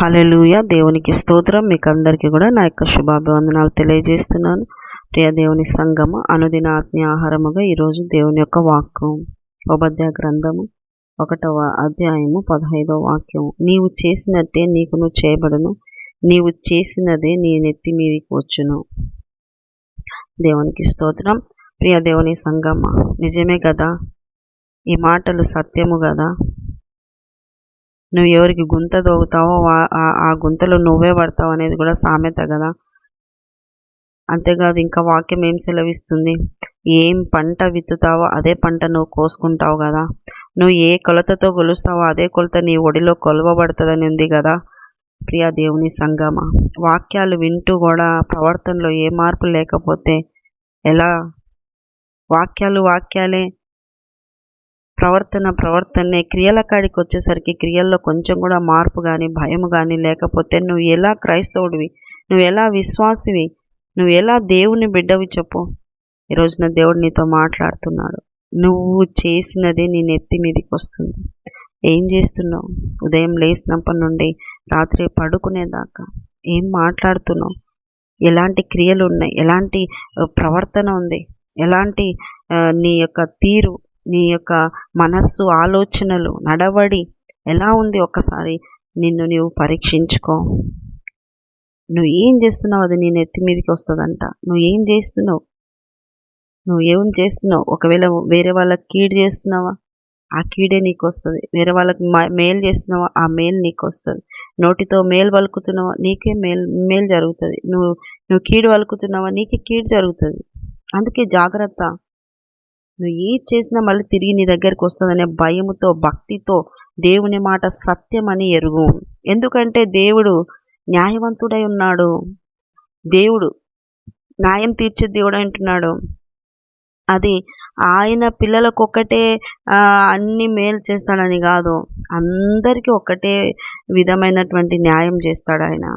హల్లెలూయా. దేవునికి స్తోత్రం. మీకు అందరికీ కూడా నా యొక్క శుభాభివందనాలు తెలియజేస్తున్నాను. ప్రియ దేవుని సంగమ, అనుదిన ఆత్మీయ ఆహారముగా ఈరోజు దేవుని యొక్క వాక్యం ఉపధ్యాయ గ్రంథము 1వ అధ్యాయము 15వ వాక్యం. నీవు చేసినట్టే నీకును చేయబడును, నీవు చేసినదే నీ నెత్తి మీదికి వచ్చును. దేవునికి స్తోత్రం. ప్రియ దేవుని సంగమ, నిజమే కదా, ఈ మాటలు సత్యము కదా. నువ్వు ఎవరికి గుంత దోగుతావో ఆ గుంతలో నువ్వే పడతావు అనేది కూడా సామెత కదా. అంతేకాదు, ఇంకా వాక్యం ఏం సెలవిస్తుంది? ఏం పంట విత్తుతావో అదే పంట నువ్వు కోసుకుంటావు కదా. నువ్వు ఏ కొలతతో కొలుస్తావో అదే కొలత నీ ఒడిలో కొలవబడుతుందని ఉంది కదా. ప్రియ దేవుని సంగమ, వాక్యాలు వింటూ కూడా ప్రవర్తనలో ఏ మార్పు లేకపోతే ఎలా? వాక్యాలే, ప్రవర్తనే, క్రియల కాడికి వచ్చేసరికి క్రియల్లో కొంచెం కూడా మార్పు కానీ భయము కానీ లేకపోతే నువ్వు ఎలా క్రైస్తవుడివి? నువ్వు ఎలా విశ్వాసివి? నువ్వు ఎలా దేవుని బిడ్డవి చెప్పు. ఈరోజున దేవుడు నీతో మాట్లాడుతున్నాడు. నువ్వు చేసినదే నీ నెత్తి మీదకి వస్తుంది. ఏం చేస్తున్నావు? ఉదయం లేచినప్పటి నుండి రాత్రి పడుకునేదాకా ఏం మాట్లాడుతున్నావు? ఎలాంటి క్రియలు ఉన్నాయి? ఎలాంటి ప్రవర్తన ఉంది? ఎలాంటి నీ యొక్క తీరు, నీ యొక్క మనస్సు, ఆలోచనలు, నడవడి ఎలా ఉంది? ఒక్కసారి నిన్ను నీవు పరీక్షించుకో. నువ్వు ఏం చేస్తున్నావు అది నీ నెత్తి మీదకి వస్తుందంట. నువ్వు ఏం చేస్తున్నావు? ఒకవేళ వేరే వాళ్ళకి కీడు చేస్తున్నావా? ఆ కీడే నీకు వస్తుంది. వేరే వాళ్ళకి మేలు చేస్తున్నావా? ఆ మేలు నీకు వస్తుంది. నోటితో మేలు పలుకుతున్నావా? నీకే మేలు జరుగుతుంది. నువ్వు కీడు పలుకుతున్నావా? నీకే కీడు జరుగుతుంది. అందుకే జాగ్రత్త. నువ్వు ఏది చేసినా మళ్ళీ తిరిగి నీ దగ్గరికి వస్తుందనే భయముతో, భక్తితో దేవుని మాట సత్యమని ఎరుగు. ఎందుకంటే దేవుడు న్యాయవంతుడై ఉన్నాడు. దేవుడు న్యాయం తీర్చే దేవుడు అంటున్నాడు. అది ఆయన పిల్లలకు ఒక్కటే అన్ని మేలు చేస్తాడని కాదు, అందరికీ ఒక్కటే విధమైనటువంటి న్యాయం చేస్తాడు ఆయన.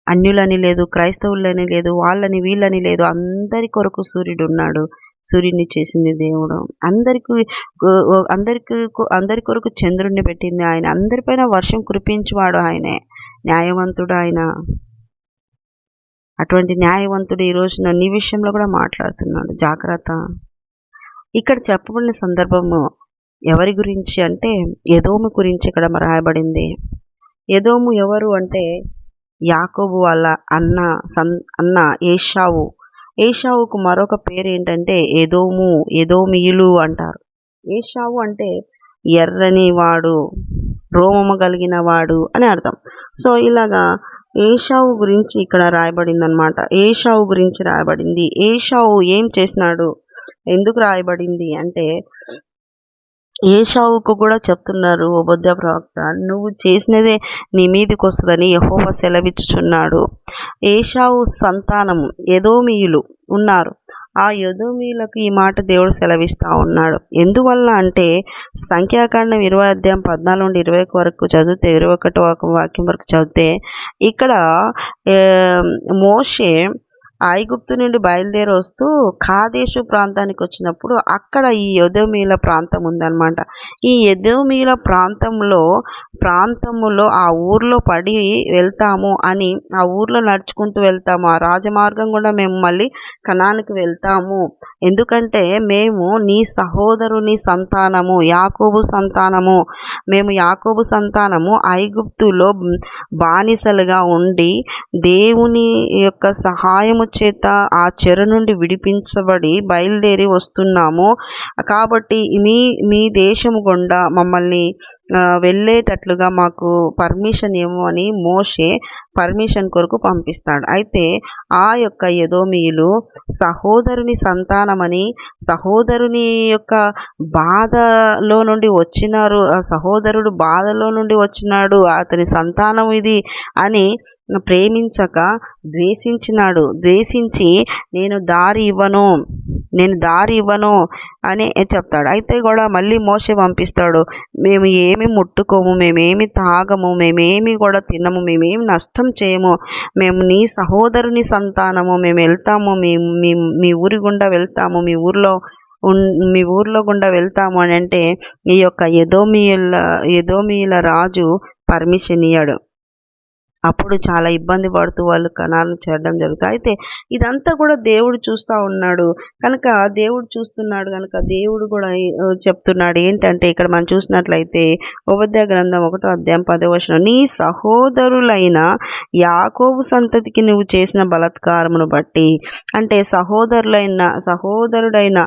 అన్యులని లేదు, క్రైస్తవులని లేదు, వాళ్ళని వీళ్ళని లేదు, అందరి కొరకు సూర్యుడు ఉన్నాడు. సూర్యుడిని చేసింది దేవుడు. అందరి కొరకు చంద్రుడిని పెట్టింది ఆయన. అందరిపైన వర్షం కురిపించేవాడు ఆయనే. న్యాయవంతుడు ఆయన. అటువంటి న్యాయవంతుడు ఈరోజు నీ విషయంలో కూడా మాట్లాడుతున్నాడు. జాగ్రత్త. ఇక్కడ చెప్పబడిన సందర్భము ఎవరి గురించి అంటే ఎదోము గురించి ఇక్కడ రాయబడింది. ఎదోము ఎవరు అంటే యాకోబు వాళ్ళ అన్న ఏషావు. ఏషావుకు మరొక పేరు ఏంటంటే ఎదోమీయులు అంటారు. ఏషావు అంటే ఎర్రని వాడు, రోమము కలిగిన వాడు అని అర్థం. సో ఇలాగా ఏషావు గురించి ఇక్కడ రాయబడింది అనమాట. ఏషావు గురించి రాయబడింది. ఏషావు ఏం చేసినాడు, ఎందుకు రాయబడింది అంటే ఏషావుకు కూడా చెప్తున్నారు ఉపధ్యాయ ప్రవక్త, నువ్వు చేసినదే నీ మీదకి వస్తుందని యెహోవా సెలవిచ్చుచున్నాడు. ఏషావు సంతానము ఎదోమీయులు ఉన్నారు. ఆ ఎదోమీయులకు ఈ మాట దేవుడు సెలవిస్తూ ఉన్నాడు. ఎందువల్ల అంటే సంఖ్యాకాండం 20 అధ్యాయం 14 నుండి 20 వరకు చదివితే, 21వ వాక్యం వరకు చదివితే, ఇక్కడ మోషే ఐగుప్తు నుండి బయలుదేరి వస్తూ కాదేశు ప్రాంతానికి వచ్చినప్పుడు అక్కడ ఈ ఎదోమీయుల ప్రాంతం ఉందన్నమాట. ఈ ఎదోమీయుల ప్రాంతములో ఆ ఊర్లో పడి వెళ్తాము అని, ఆ ఊర్లో నడుచుకుంటూ వెళ్తాము, ఆ రాజమార్గం కూడా మేము మళ్ళీ కనానుకు వెళ్తాము. ఎందుకంటే మేము నీ సహోదరుని సంతానము, యాకోబు సంతానము. మేము యాకోబు సంతానము ఐగుప్తులో బానిసలుగా ఉండి దేవుని యొక్క సహాయము చేత ఆ చెర నుండి విడిపించబడి బయలుదేరి వస్తున్నాము. కాబట్టి మీ దేశము గుండా మమ్మల్ని వెళ్ళేటట్లుగా మాకు పర్మిషన్ ఇవ్వమని మోషే పర్మిషన్ కొరకు పంపిస్తాడు. అయితే ఆ యొక్క ఎదోమీయులు సహోదరుని సంతానమని, సహోదరుని యొక్క బాధలో నుండి వచ్చినారు, ఆ సహోదరుడు బాధలో నుండి వచ్చినాడు, అతని సంతానం ఇది అని ప్రేమించక ద్వేషించి నేను దారి ఇవ్వను అని చెప్తాడు. అయితే కూడా మళ్ళీ మోషే పంపిస్తాడు, మేము ఏమి ముట్టుకోము, మేమేమి తాగము, మేమేమి కూడా తినము, మేమేమి నష్టం చేయము, మేము నీ సహోదరుని సంతానము, మేము వెళ్తాము, మీ ఊరి గుండా వెళ్తాము, మీ ఊర్లో గుండా వెళ్తాము అని అంటే ఈ యొక్క ఎదోమీయుల రాజు పర్మిషన్ ఇయ్యడు. అప్పుడు చాలా ఇబ్బంది పడుతూ వాళ్ళు కణాలను చేరడం జరుగుతుంది. అయితే ఇదంతా కూడా దేవుడు చూస్తూ ఉన్నాడు కనుక, దేవుడు చూస్తున్నాడు కనుక దేవుడు కూడా చెప్తున్నాడు ఏంటంటే, ఇక్కడ మనం చూసినట్లయితే ఉపదేశ గ్రంథం 1వ అధ్యాయం 10వ వచనం, నీ సహోదరులైన యాకోబు సంతతికి నువ్వు చేసిన బలాత్కారమును బట్టి, అంటే సహోదరుడైన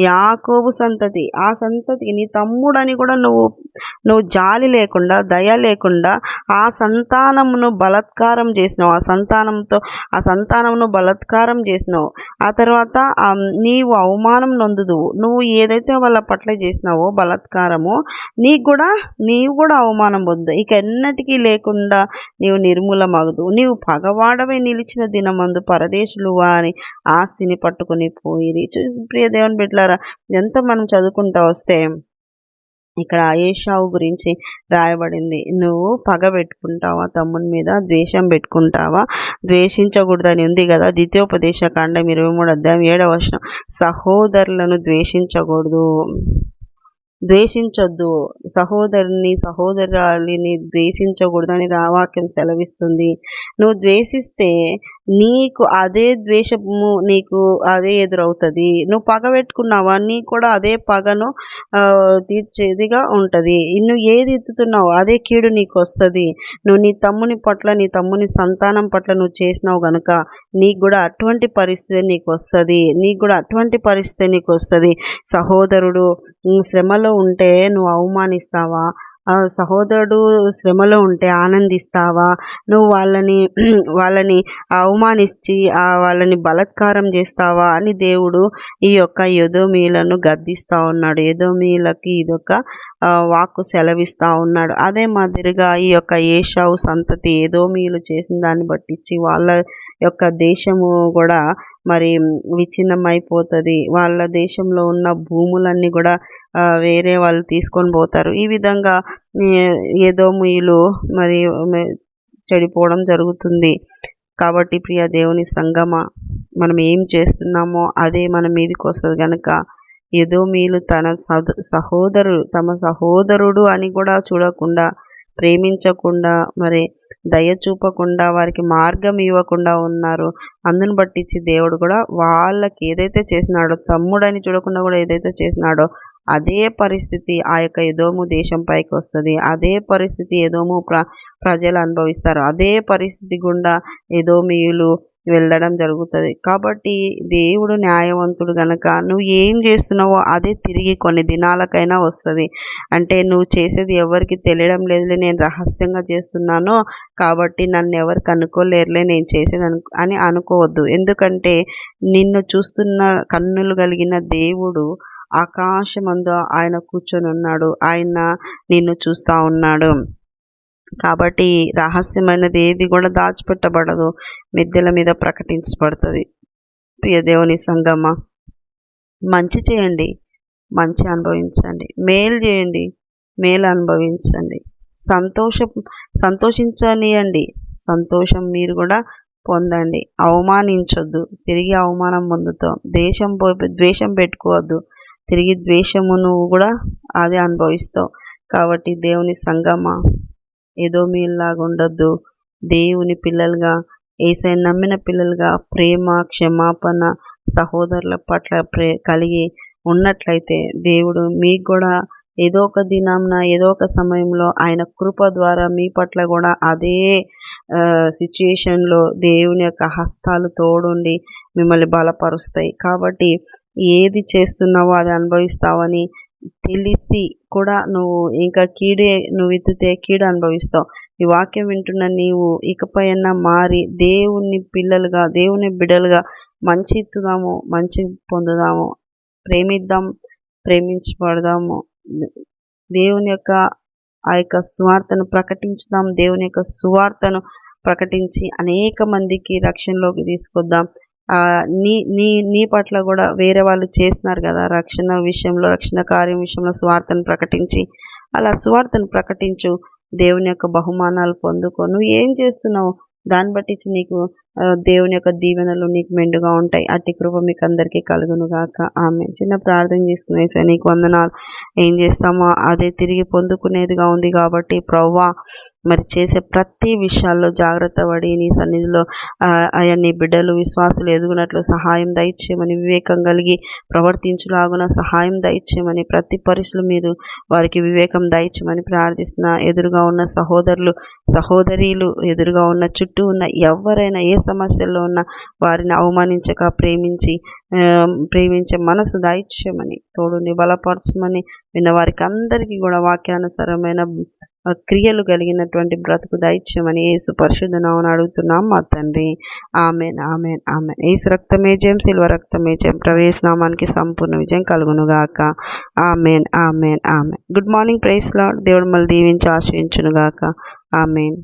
యాకోబు సంతతి, ఆ సంతతికి నీ తమ్ముడని కూడా నువ్వు జాలి లేకుండా, దయ లేకుండా ఆ సంతానమును బలాత్కారం చేసినావు. ఆ సంతానమును బలాత్కారం చేసినావు. ఆ తర్వాత నీవు అవమానం నొందుదువు. నువ్వు ఏదైతే వాళ్ళ పట్ల చేసినావో బలాత్కారము, నీవు కూడా అవమానం పొందు. ఇక ఎన్నటికీ లేకుండా నీవు నిర్మూలమగదు. నీవు పగవాడవై నిలిచిన దినమందు పరదేశులు వారి ఆస్తిని పట్టుకొని పోయిరి. ప్రియ దేవుని బిడ్డలారా, ఎంత మనం చదువుకుంటా వస్తే ఇక్కడ ఏశావు గురించి రాయబడింది. నువ్వు పగ పెట్టుకుంటావా తమ్ముని మీద, ద్వేషం పెట్టుకుంటావా, ద్వేషించకూడదని ఉంది కదా. ద్వితీయోపదేశ కాండం 23వ అధ్యాయం 7వ వచనం, సహోదరులను ద్వేషించొద్దు, సహోదరుని ద్వేషించకూడదని వాక్యం సెలవిస్తుంది. నువ్వు ద్వేషిస్తే నీకు అదే ద్వేషము, నీకు అదే ఎదురవుతుంది. నువ్వు పగ పెట్టుకున్నావా, నీకు కూడా అదే పగను తీర్చేదిగా ఉంటుంది. నువ్వు ఏది ఎత్తుతున్నావు అదే కీడు నీకు వస్తుంది. నువ్వు నీ తమ్ముని పట్ల, నీ తమ్ముని సంతానం పట్ల నువ్వు చేసినావు కనుక నీకు కూడా అటువంటి పరిస్థితి నీకు వస్తుంది. సహోదరుడు శ్రమలో ఉంటే నువ్వు అవమానిస్తావా? సహోదరుడు శ్రమలో ఉంటే ఆనందిస్తావా? నువ్వు వాళ్ళని అవమానించి వాళ్ళని బలాత్కారం చేస్తావా అని దేవుడు ఈ యొక్క ఎదోమీయులను గద్దిస్తూ ఉన్నాడు. ఎదోమీయులకి ఇదొక వాక్కు సెలవిస్తూ ఉన్నాడు. అదే మాదిరిగా ఈ యొక్క ఏశావు సంతతి ఎదోమీయులు చేసిన దాన్ని బట్టించి వాళ్ళ యొక్క దేశము కూడా మరి విచ్ఛిన్నమైపోతుంది. వాళ్ళ దేశంలో ఉన్న భూములన్నీ కూడా వేరే వాళ్ళు తీసుకొని పోతారు. ఈ విధంగా ఎదోమీయులు మరి చెడిపోవడం జరుగుతుంది. కాబట్టి ప్రియ దేవుని సంగమా, మనం ఏం చేస్తున్నామో అదే మన మీదకి వస్తుంది కనుక ఎదోమీయులు తమ సహోదరుడు అని కూడా చూడకుండా, ప్రేమించకుండా, మరి దయ చూపకుండా, వారికి మార్గం ఇవ్వకుండా ఉన్నారు. అందుని బట్టించి దేవుడు కూడా వాళ్ళకి ఏదైతే చేసినాడో, తమ్ముడని చూడకుండా కూడా ఏదైతే చేసినాడో అదే పరిస్థితి ఆ యొక్క ఎదోము దేశం పైకి వస్తుంది. అదే పరిస్థితి ఎదోము ప్రజలు అనుభవిస్తారు. అదే పరిస్థితి గుండా ఎదోమీయులు వెళ్ళడం జరుగుతుంది. కాబట్టి దేవుడు న్యాయవంతుడు గనక నువ్వు ఏం చేస్తున్నావో అదే తిరిగి కొన్ని దినాలకైనా వస్తుంది. అంటే నువ్వు చేసేది ఎవరికి తెలియడం లేదులే, నేను రహస్యంగా చేస్తున్నాను కాబట్టి నన్ను ఎవరికి అనుకోలేరులే నేను చేసేది అని అనుకోవద్దు. ఎందుకంటే నిన్ను చూస్తున్న కన్నులు కలిగిన దేవుడు ఆకాశమందు ఆయన కూర్చొని ఉన్నాడు. ఆయన నిన్ను చూస్తూ ఉన్నాడు. కాబట్టి రహస్యమైనది ఏది కూడా దాచిపెట్టబడదు, మిద్దెల మీద ప్రకటించబడుతుంది. ప్రియ దేవుని సంగమా, మంచి చేయండి, మంచి అనుభవించండి. మేలు చేయండి, మేలు అనుభవించండి. సంతోషించనియండి, సంతోషం మీరు కూడా పొందండి. అవమానించొద్దు, తిరిగి అవమానం పొందుతావు. ద్వేషం పెట్టుకోవద్దు, తిరిగి ద్వేషము నువ్వు కూడా అదే అనుభవిస్తావు. కాబట్టి దేవుని సంగమా, ఎదోమీయుల్లాగా ఉండొద్దు. దేవుని పిల్లలుగా, యేసయ్యను నమ్మిన పిల్లలుగా ప్రేమ, క్షమాపణ సహోదరుల పట్ల కలిగి ఉన్నట్లయితే దేవుడు మీకు కూడా ఏదో ఒక దినాంన, ఏదో ఒక సమయంలో ఆయన కృప ద్వారా మీ పట్ల కూడా అదే సిచ్యుయేషన్లో దేవుని యొక్క హస్తాలు తోడుండి మిమ్మల్ని బలపరుస్తాయి. కాబట్టి ఏది చేస్తున్నావో అది అనుభవిస్తావని తెలిసి కూడా నువ్వు ఇంకా నువ్వు ఎత్తితే కీడు అనుభవిస్తావు. ఈ వాక్యం వింటున్న నీవు ఇకపైనా మారి దేవుని పిల్లలుగా, దేవుని బిడ్డలుగా మంచి ఎత్తుదాము, మంచి పొందుదాము, ప్రేమిద్దాం, ప్రేమించబడదాము. దేవుని యొక్క ఆ యొక్క సువార్తను ప్రకటించుదాం. దేవుని యొక్క సువార్తను ప్రకటించి అనేక మందికి రక్షణలోకి తీసుకొద్దాం. నీ పట్ల కూడా వేరే వాళ్ళు చేస్తున్నారు కదా, రక్షణ విషయంలో, రక్షణ కార్యం విషయంలో సువార్తను ప్రకటించి అలా సువార్తను ప్రకటించు. దేవుని యొక్క బహుమానాలు పొందుకో. నువ్వు ఏం చేస్తున్నావు దాన్ని బట్టి నీకు దేవుని యొక్క దీవెనలు నీకు మెండుగా ఉంటాయి. అట్టి కృప మీకు అందరికీ కలుగును గాక. ఆమె చిన్న ప్రార్థన చేసుకునే సార్, నీకు వందనాలు. ఏం చేస్తామో అదే తిరిగి పొందుకునేదిగా ఉంది కాబట్టి ప్రభువా, మరి చేసే ప్రతి విషయాల్లో జాగ్రత్త పడి నీ సన్నిధిలో అయ్యా నీ బిడ్డలు విశ్వాసులు ఎదుగునట్లు సహాయం దయచేయమని, వివేకం కలిగి ప్రవర్తించులాగున సహాయం దయచేయమని, ప్రతి పరిస్థితులు మీరు వారికి వివేకం దయచేయమని ప్రార్థిస్తున్నా. ఎదురుగా ఉన్న సహోదరులు సహోదరీలు, ఎదురుగా ఉన్న చుట్టూ ఉన్న ఎవరైనా ఏ సమస్యల్లో ఉన్న వారిని అవమానించక ప్రేమించే మనసు దయచేయమని, తోడుని బలపరచమని, విన్న వారికి అందరికీ కూడా వాక్యానుసారమైన క్రియలు కలిగినటువంటి బ్రతుకు దయచేయమని యేసు పరిశుద్ధ నామమున అడుగుతున్నాం మా తండ్రి. Amen, amen, amen. యేసు రక్తమే జయం, సిల్వ రక్తమే జయం. ప్రవేశ నామానికి సంపూర్ణ విజయం కలుగునుగాక. Amen, amen, amen. Good morning. Praise lord. దేవుడు మళ్ళీ దీవించి ఆశ్రయించునుగాక. ఆమెన్.